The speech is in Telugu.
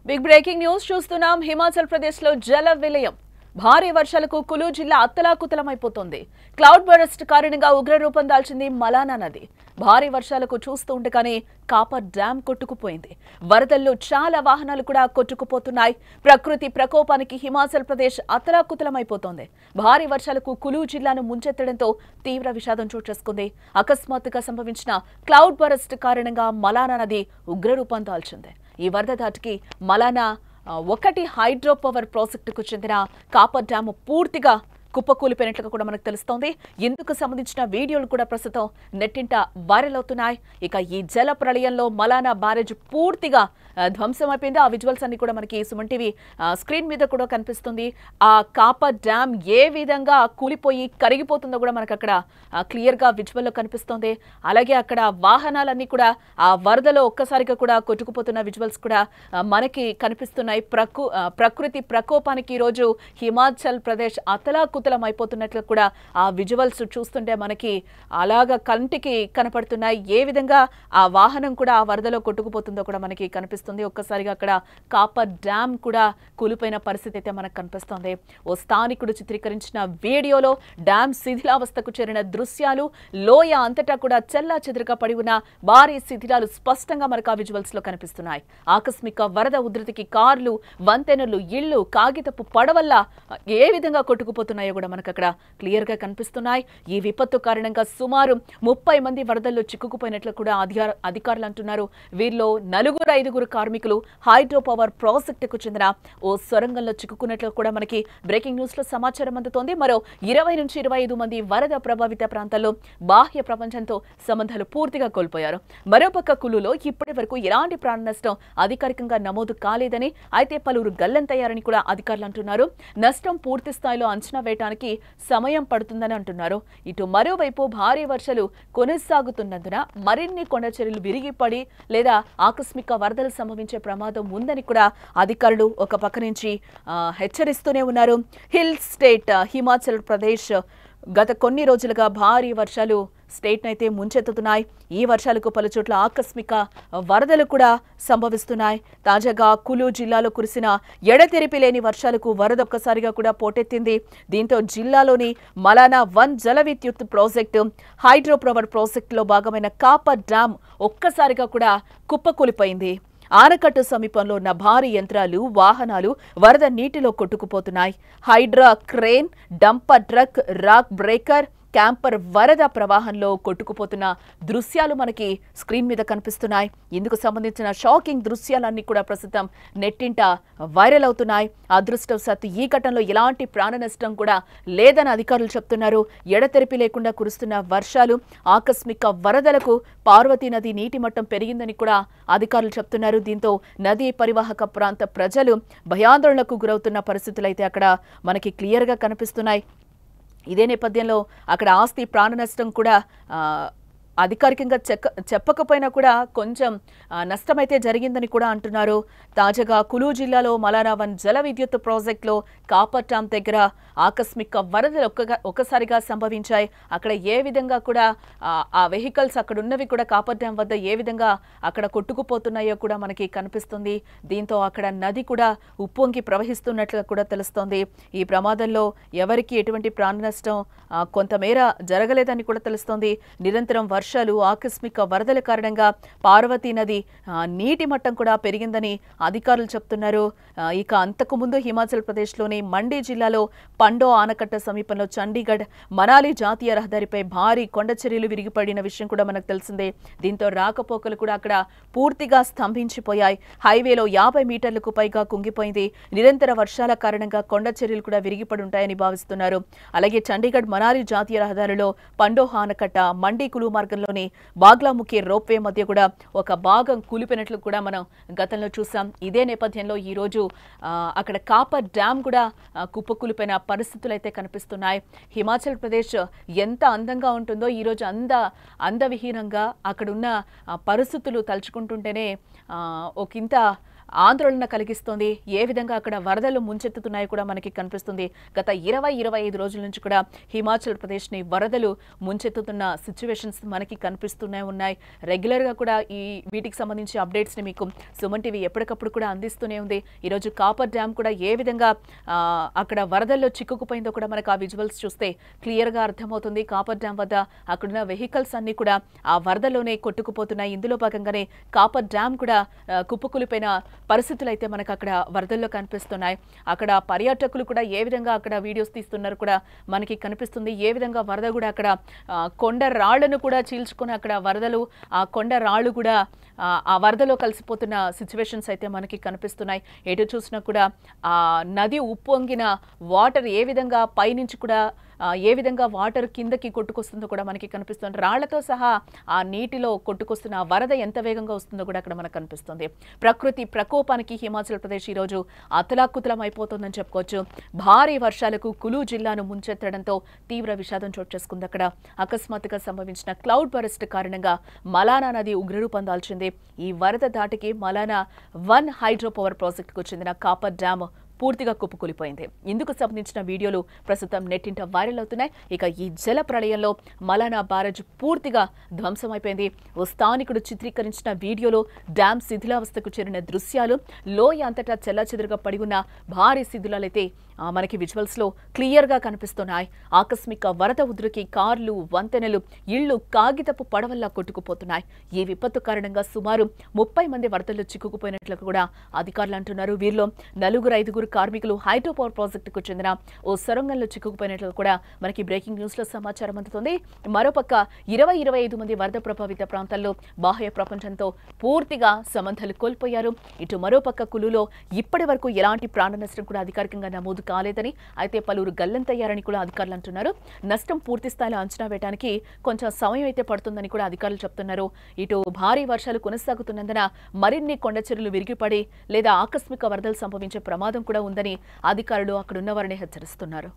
బిగ్ బ్రేకింగ్ న్యూస్ చూస్తున్నాం. హిమాచల్ ప్రదేశ్ లో జల విలయం. భారీ వర్షాలకు కులు జిల్లా అత్తలాకుతలమైపోతోంది. క్లౌడ్ బరస్ట్ కారణంగా ఉగ్రరూపం దాల్చింది మలానా నది. భారీ వర్షాలకు చూస్తూ ఉండగానే కాపర్ డ్యాం కొట్టుకుపోయింది. వరదల్లో చాలా వాహనాలు కూడా కొట్టుకుపోతున్నాయి. ప్రకృతి ప్రకోపానికి హిమాచల్ ప్రదేశ్ అత్తలాకుతలమైపోతోంది. భారీ వర్షాలకు కులు జిల్లాను ముంచెత్తడంతో తీవ్ర విషాదం చోటు చేసుకుంది. అకస్మాత్తుగా సంభవించిన క్లౌడ్ బరస్ట్ కారణంగా మలానా నది ఉగ్రరూపం దాల్చింది. ఈ వరద ధాటికి మలానా ఒకటి హైడ్రో పవర్ ప్రాజెక్టుకు చెందిన కాపర్ డ్యాము పూర్తిగా కుప్పకూలిపోయినట్లుగా కూడా మనకు తెలుస్తోంది. ఇందుకు సంబంధించిన వీడియోలు కూడా ప్రస్తుతం నెట్టింట వైరల్ అవుతున్నాయి. ఇక ఈ జల ప్రళయంలో మలానా బ్యారేజ్ పూర్తిగా ధ్వంసమైపోయింది. ఆ విజువల్స్ అన్ని కూడా మనకి సుమన్ టీవీ స్క్రీన్ మీద కూడా కనిపిస్తుంది. ఆ కాపర్ డ్యామ్ ఏ విధంగా కూలిపోయి కరిగిపోతుందో కూడా మనకు అక్కడ క్లియర్ గా విజువల్లో కనిపిస్తోంది. అలాగే అక్కడ వాహనాలన్నీ కూడా ఆ వరదలో ఒక్కసారిగా కూడా కొట్టుకుపోతున్న విజువల్స్ కూడా మనకి కనిపిస్తున్నాయి. ప్రకృతి ప్రకోపానికి ఈ రోజు హిమాచల్ ప్రదేశ్ అతలాకుతలం అయిపోతున్నట్లు కూడా ఆ విజువల్స్ చూస్తుంటే మనకి అలాగా కంటికి కనపడుతున్నాయి. ఏ విధంగా ఆ వాహనం కూడా ఆ వరదలో కొట్టుకుపోతుందో కూడా మనకి కనిపిస్తుంది. ఒక్కసారిగా అక్కడ కాపర్ డ్యామ్ కూడా కూలిపోయిన పరిస్థితి అయితే మనకు కనిపిస్తోంది. ఓ స్థానికుడు చిత్రీకరించిన వీడియోలో డ్యామ్ శిథిలావస్థకు చేరిన దృశ్యాలు, లోయ అంతటా కూడా చెల్లా చెదురుగా పడి ఉన్న భారీ శిథిలాలు స్పష్టంగా మనకు ఆ విజువల్స్ లో కనిపిస్తున్నాయి. ఆకస్మిక వరద ఉధృతికి కార్లు, వంతెనలు, ఇళ్లు, కాగితపు పడవల్ల ఏ విధంగా కొట్టుకుపోతున్నాయో కూడా మనకు అక్కడ క్లియర్ గా కనిపిస్తున్నాయి. ఈ విపత్తు కారణంగా సుమారు 30 మంది వరదల్లో చిక్కుకుపోయినట్లు కూడా అధికారులు అంటున్నారు. వీరిలో 4-5 కార్మికులు హైడ్రో పవర్ ప్రాజెక్టుకు చెందిన ఓ సొరంగంలో చిక్కుకున్నట్లు కూడా మనకి బ్రేకింగ్ న్యూస్ లో సమాచారం అందుతోంది. మరో 20-25 మంది వరద ప్రభావిత ప్రాంతాల్లో బాహ్య ప్రపంచంతో సంబంధాలు పూర్తిగా కోల్పోయారు. మరోపక్క కులులో ఇప్పటి వరకు ఎలాంటి ప్రాణ నష్టం అధికారికంగా నమోదు కాలేదని, అయితే పలువురు గల్లంతయ్యారని కూడా అధికారులు అంటున్నారు. నష్టం పూర్తి స్థాయిలో అంచనా వేయడానికి సమయం పడుతుందని అంటున్నారు. ఇటు మరోవైపు భారీ వర్షాలు కొనసాగుతున్నందున మరిన్ని కొండ చర్యలు విరిగిపడి లేదా ఆకస్మిక వరదలు సంభవించే ప్రమాదం ఉందని కూడా అధికారులు ఒక పక్క నుంచి హెచ్చరిస్తూనే ఉన్నారు. హిల్ స్టేట్ హిమాచల్ ప్రదేశ్ గత కొన్ని రోజులుగా భారీ వర్షాలు స్టేట్ అయితే ముంచెత్తుతున్నాయి. ఈ వర్షాలకు పలుచోట్ల ఆకస్మిక వరదలు కూడా సంభవిస్తున్నాయి. తాజాగా కులు జిల్లాలో కురిసిన ఎడతెరిపి లేని వర్షాలకు వరద ఒక్కసారిగా కూడా పోటెత్తింది. దీంతో జిల్లాలోని మలానా 1 జల విద్యుత్ ప్రాజెక్టు, హైడ్రో పవర్ ప్రాజెక్టులో భాగమైన కాపర్ డ్యామ్ ఒక్కసారిగా కూడా కుప్పకూలిపోయింది. ఆనకట్టు సమీపంలో ఉన్న భారీ యంత్రాలు, వాహనాలు వరద నీటిలో కొట్టుకుపోతున్నాయి. Hydra crane, dumper truck, rock breaker, camper వరద ప్రవాహంలో కొట్టుకుపోతున్న దృశ్యాలు మనకి స్క్రీన్ మీద కనిపిస్తున్నాయి. ఇందుకు సంబంధించిన షాకింగ్ దృశ్యాలన్నీ కూడా ప్రస్తుతం నెట్టింట వైరల్ అవుతున్నాయి. అదృష్టవశాత్తు ఈ ఘటనలో ఎలాంటి ప్రాణ నష్టం కూడా లేదని అధికారులు చెప్తున్నారు. ఎడతెరిపి లేకుండా కురుస్తున్న వర్షాలు, ఆకస్మిక వరదలకు పార్వతీ నది నీటి మట్టం పెరిగిందని కూడా అధికారులు చెప్తున్నారు. దీంతో నదీ పరివాహక ప్రాంత ప్రజలు భయాందోళనకు గురవుతున్న పరిస్థితులు అయితే అక్కడ మనకి క్లియర్ గా కనిపిస్తున్నాయి. ఇదే నేపథ్యంలో అక్కడ ఆస్తి ప్రాణ నష్టం కూడా అధికారికంగా చెప్పకపోయినా కూడా కొంచెం నష్టమైతే జరిగిందని కూడా అంటున్నారు. తాజాగా కులు జిల్లాలో మలానా 1 జల విద్యుత్ ప్రాజెక్టులో కాపర్ డ్యామ్ దగ్గర ఆకస్మిక వరదలు ఒక్కసారిగా సంభవించాయి. అక్కడ ఏ విధంగా కూడా ఆ వెహికల్స్ అక్కడ ఉన్నవి కూడా కాపర్ డ్యామ్ వద్ద ఏ విధంగా అక్కడ కొట్టుకుపోతున్నాయో కూడా మనకి కనిపిస్తుంది. దీంతో అక్కడ నది కూడా ఉప్పొంగి ప్రవహిస్తున్నట్లుగా కూడా తెలుస్తోంది. ఈ ప్రమాదంలో ఎవరికి ఎటువంటి ప్రాణ నష్టం కొంతమేర జరగలేదని కూడా తెలుస్తోంది. నిరంతరం వర్షాలు, ఆకస్మిక వరదల కారణంగా పార్వతీ నది నీటి మట్టం కూడా పెరిగిందని అధికారులు చెప్తున్నారు. ఇక అంతకు ముందు హిమాచల్ ప్రదేశ్లోని మండి జిల్లాలో పండో ఆనకట్ట సమీపంలో చండీగఢ్ మనాలి జాతీయ రహదారిపై భారీ కొండ చర్యలు విరిగిపడిన విషయం కూడా మనకు తెలిసిందే. దీంతో రాకపోకలు కూడా అక్కడ పూర్తిగా స్తంభించిపోయాయి. హైవేలో 50 మీటర్లకు పైగా కుంగిపోయింది. నిరంతర వర్షాల కారణంగా కొండ చర్యలు కూడా విరిగిపడి ఉంటాయని భావిస్తున్నారు. అలాగే చండీగఢ్ మనాలి జాతీయ రహదారిలో పండో ఆనకట్ట, మండి కులు మార్గంలోని బాగ్లాముఖి రోప్వే మధ్య కూడా ఒక భాగం కూలిపోయినట్లు కూడా మనం గతంలో చూసాం. ఇదే నేపథ్యంలో ఈ రోజు అక్కడ కాపర్ డ్యామ్ కూడా కుప్పకూలిపోయిన పరిస్థితులు అయితే కనిపిస్తున్నాయి. హిమాచల్ ప్రదేశ్ ఎంత అందంగా ఉంటుందో ఈ రోజు అందవిహీనంగా అక్కడున్న పరిస్థితులు తలుచుకుంటుంటేనే ఒకంత ఆందోళన కలిగిస్తోంది. ఏ విధంగా అక్కడ వరదలు ముంచెత్తుతున్నాయో కూడా మనకి కనిపిస్తుంది. గత 20-25 రోజుల నుంచి కూడా హిమాచల్ ప్రదేశ్ని వరదలు ముంచెత్తుతున్న సిచ్యువేషన్స్ మనకి కనిపిస్తూనే ఉన్నాయి. రెగ్యులర్గా కూడా వీటికి సంబంధించి అప్డేట్స్ని మీకు సుమన్ టీవీ ఎప్పటికప్పుడు కూడా అందిస్తూనే ఉంది. ఈరోజు కాపర్ డ్యామ్ కూడా ఏ విధంగా అక్కడ వరదల్లో చిక్కుకుపోయిందో కూడా మనకు ఆ విజువల్స్ చూస్తే క్లియర్గా అర్థమవుతుంది. కాపర్ డ్యామ్ వద్ద అక్కడున్న వెహికల్స్ అన్ని కూడా ఆ వరదలోనే కొట్టుకుపోతున్నాయి. ఇందులో భాగంగానే కాపర్ డ్యామ్ కూడా కుప్పకూలిపోయిన పరిస్థితులు అయితే మనకు అక్కడ వరదల్లో కనిపిస్తున్నాయి. అక్కడ పర్యాటకులు కూడా ఏ విధంగా అక్కడ వీడియోస్ తీస్తున్నారు కూడా మనకి కనిపిస్తుంది. ఏ విధంగా వరద కూడా అక్కడ కొండ రాళ్లను కూడా చీల్చుకొని అక్కడ వరదలు ఆ కొండ రాళ్లు కూడా ఆ వరదలో కలిసిపోతున్న సిచ్యువేషన్స్ అయితే మనకి కనిపిస్తున్నాయి. ఎటు చూసినా కూడా ఆ నది ఉప్పొంగిన వాటర్ ఏ విధంగా పైనుంచి కూడా ఏ విధంగా వాటర్ కిందకి కొట్టుకొస్తుందో కూడా మనకి కనిపిస్తుంది. రాళ్లతో సహా ఆ నీటిలో కొట్టుకొస్తున్న వరద ఎంత వేగంగా వస్తుందో కూడా అక్కడ మనకు కనిపిస్తుంది. ప్రకృతి ప్రకోపానికి హిమాచల్ ప్రదేశ్ ఈరోజు అతలాకుతలం అయిపోతుందని చెప్పుకోవచ్చు. భారీ వర్షాలకు కులు జిల్లాను ముంచెత్తడంతో తీవ్ర విషాదం చోటు చేసుకుంది. అక్కడ అకస్మాత్తుగా సంభవించిన క్లౌడ్ బరస్ట్ కారణంగా మలానా నది ఉగ్రరూపం దాల్చింది. ఈ వరద దాటికి మలానా 1 హైడ్రో పవర్ ప్రాజెక్టుకు చెందిన కాపర్ డ్యామ్ పూర్తిగా కుప్పకూలిపోయింది. ఇందుకు సంబంధించిన వీడియోలు ప్రస్తుతం నెట్టింట వైరల్ అవుతున్నాయి. ఇక ఈ జల ప్రళయంలో మలానా బ్యారేజ్ పూర్తిగా ధ్వంసమైపోయింది. ఓ స్థానికుడు చిత్రీకరించిన వీడియోలో డ్యామ్ శిథిలావస్థకు చేరిన దృశ్యాలు, లోయ అంతటా చెల్లాచెదురుగా పడి ఉన్న భారీ శిథిలాలైతే మనకి విజువల్స్ లో క్లియర్ గా కనిపిస్తున్నాయి. ఆకస్మిక వరద ఉధృతికి కార్లు, వంతెనలు, ఇళ్లు కాగితపు పడవల్లా కొట్టుకుపోతున్నాయి. ఈ విపత్తు కారణంగా సుమారు 30 మంది వరదల్లో చిక్కుకుపోయినట్లు కూడా అధికారులు అంటున్నారు. వీరిలో 4-5 కార్మికులు హైడ్రో పవర్ ప్రాజెక్టుకు చెందిన ఓ సొరంగంలో చిక్కుకుపోయినట్లు కూడా మనకి బ్రేకింగ్ న్యూస్ లో సమాచారం అందుతుంది. మరోపక్క 20-25 మంది వరద ప్రభావిత ప్రాంతాల్లో బాహ్య ప్రపంచంతో పూర్తిగా సంబంధాలు కోల్పోయారు. ఇటు మరోపక్క కులులో ఇప్పటి వరకు ఎలాంటి ప్రాణ నష్టం కూడా అధికారికంగా నమోదు కాలేదని, అయితే పలువురు గల్లంతయ్యారని కూడా అధికారులు అంటున్నారు. నష్టం పూర్తి స్థాయిలో అంచనా వేయడానికి కొంచెం సమయం అయితే పడుతుందని కూడా అధికారులు చెప్తున్నారు. ఇటు భారీ వర్షాలు కొనసాగుతున్నందున మరిన్ని కొండ చర్యలు విరిగిపడి లేదా ఆకస్మిక వరదలు సంభవించే ప్రమాదం కూడా ఉందని అధికారులు అక్కడున్న వారిని హెచ్చరిస్తున్నారు.